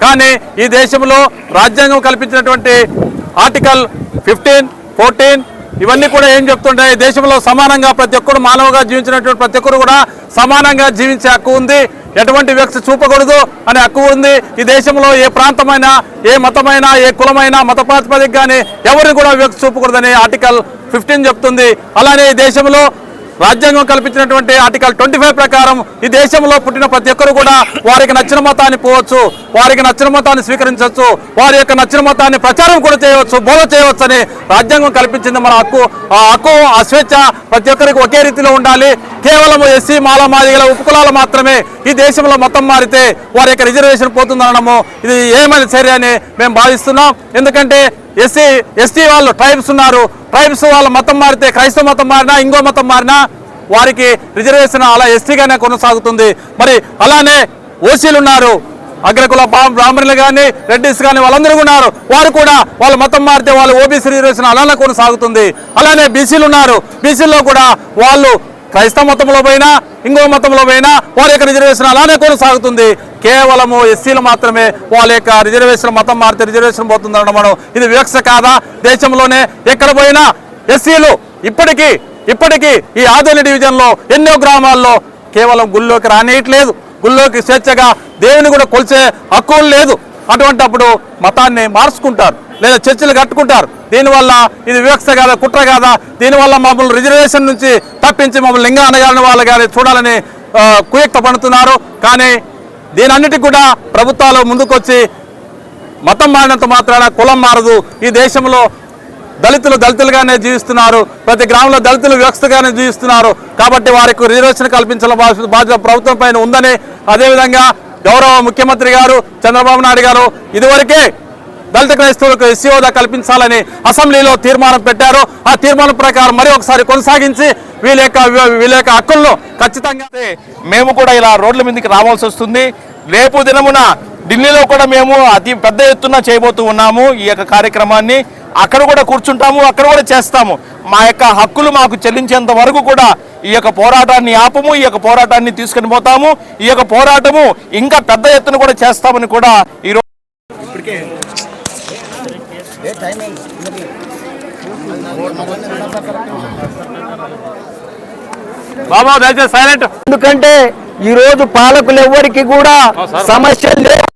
కానీ ఈ దేశంలో రాజ్యాంగం కల్పించినటువంటి ఆర్టికల్ 15, 14 ఇవన్నీ కూడా ఏం చెప్తుంటాయి? దేశంలో సమానంగా ప్రతి ఒక్కరు మానవుగా జీవించినటువంటి ప్రతి ఒక్కరు కూడా సమానంగా జీవించే హక్కు ఉంది, ఎటువంటి వ్యక్తి చూపకూడదు అనే హక్కు ఉంది. ఈ దేశంలో ఏ ప్రాంతమైనా, ఏ మతమైనా, ఏ కులమైనా, మత ప్రాతిపదిక కానీ ఎవరిని కూడా వ్యక్తి చూపకూడదని ఆర్టికల్ 15 చెప్తుంది. అలానే ఈ దేశంలో రాజ్యాంగం కల్పించినటువంటి ఆర్టికల్ 25 ప్రకారం ఈ దేశంలో పుట్టిన ప్రతి ఒక్కరు కూడా వారికి నచ్చిన మతాన్ని పోవచ్చు, వారికి నచ్చిన మతాన్ని స్వీకరించవచ్చు, వారి యొక్క నచ్చిన మతాన్ని ప్రచారం కూడా చేయవచ్చు, బోధ చేయవచ్చు అని రాజ్యాంగం కల్పించింది. మన హక్కు, ఆ హక్కు, ఆ స్వేచ్ఛ ప్రతి ఒక్కరికి ఒకే రీతిలో ఉండాలి. కేవలం ఎస్సీ, మాలమాదిగల ఉపకులాలు మాత్రమే ఈ దేశంలో మతం మారితే వారి యొక్క రిజర్వేషన్ పోతుందనడము ఇది ఏమైనా సరే అని మేము భావిస్తున్నాం. ఎందుకంటే ఎస్టీ వాళ్ళు ట్రైబ్స్ ఉన్నారు, ట్రైబ్స్ వాళ్ళ మతం మారితే, క్రైస్తవ మతం మారినా, ఇంకో మతం మారినా వారికి రిజర్వేషన్ అలా ఎస్టీగానే కొనసాగుతుంది. మరి అలానే ఓసీలు ఉన్నారు, అగ్రకుల బ్రాహ్మణులు కానీ, రెడ్డిస్ కానీ వాళ్ళందరూ ఉన్నారు, వారు కూడా వాళ్ళ మతం మారితే వాళ్ళు ఓబీసీ రిజర్వేషన్ అలానే కొనసాగుతుంది. అలానే బీసీలు ఉన్నారు, బీసీల్లో కూడా వాళ్ళు క్రైస్తవ మతంలో పోయినా, ఇంకో మతంలో పోయినా వారి యొక్క రిజర్వేషన్ అలానే కొనసాగుతుంది. కేవలము ఎస్సీలు మాత్రమే వాళ్ళ యొక్క రిజర్వేషన్ మతం మారితే రిజర్వేషన్ పోతుంది అనడం ఇది వివక్ష కాదా? దేశంలోనే ఎక్కడ పోయినా ఎస్సీలు ఇప్పటికీ ఈ ఆదోని డివిజన్లో ఎన్నో గ్రామాల్లో కేవలం గుళ్ళోకి రానియట్లేదు, గుళ్ళోకి స్వేచ్ఛగా దేవుని కూడా కొలిచే హక్కు లేదు. అటువంటప్పుడు మతాన్ని మార్చుకుంటారు లేదా చర్చలు కట్టుకుంటారు. దీనివల్ల ఇది వివక్ష కాదా, కుట్ర కాదా? దీనివల్ల మమ్మల్ని రిజర్వేషన్ నుంచి తప్పించి మమ్మల్ని లింగ అనగాని వాళ్ళు కానీ చూడాలని కుయుక్త పడుతున్నారు. కానీ దీనన్నిటికీ కూడా ప్రభుత్వాలు ముందుకొచ్చి మతం మారినంత మాత్రాన కులం మారదు. ఈ దేశంలో దళితులుగానే జీవిస్తున్నారు, ప్రతి గ్రామంలో దళితులు వివక్షగానే జీవిస్తున్నారు. కాబట్టి వారికి రిజర్వేషన్ కల్పించాల బాధ్యత ప్రభుత్వం పైన ఉందని, అదేవిధంగా గౌరవ ముఖ్యమంత్రి గారు చంద్రబాబు నాయుడు గారు ఇదివరకే దళిత క్రైస్తవులకు ఎస్సీ హోదా కల్పించాలని అసెంబ్లీలో తీర్మానం పెట్టారు. ఆ తీర్మానం ప్రకారం మరి ఒకసారి కొనసాగించి వీళ్ళ యొక్క హక్కులను ఖచ్చితంగా మేము కూడా ఇలా రోడ్ల మీదకి రావాల్సి వస్తుంది. రేపు దినమున ఢిల్లీలో కూడా మేము అతి పెద్ద ఎత్తున చేయబోతూ ఉన్నాము ఈ యొక్క కార్యక్రమాన్ని. అక్కడ కూడా కూర్చుంటాము, అక్కడ కూడా చేస్తాము. మా యొక్క హక్కులు మాకు చెల్లించేంత వరకు కూడా ఈ యొక్క పోరాటాన్ని ఆపము, ఈ యొక్క పోరాటాన్ని తీసుకొని పోతాము. ఈ యొక్క పోరాటము ఇంకా పెద్ద ఎత్తున కూడా చేస్తామని కూడా ఈరోజు బాబా దయచేసి సైలెంట్. ఎందుకంటే ఈ రోజు పాలకులు ఎవరికి కూడా సమస్యలు లేవు.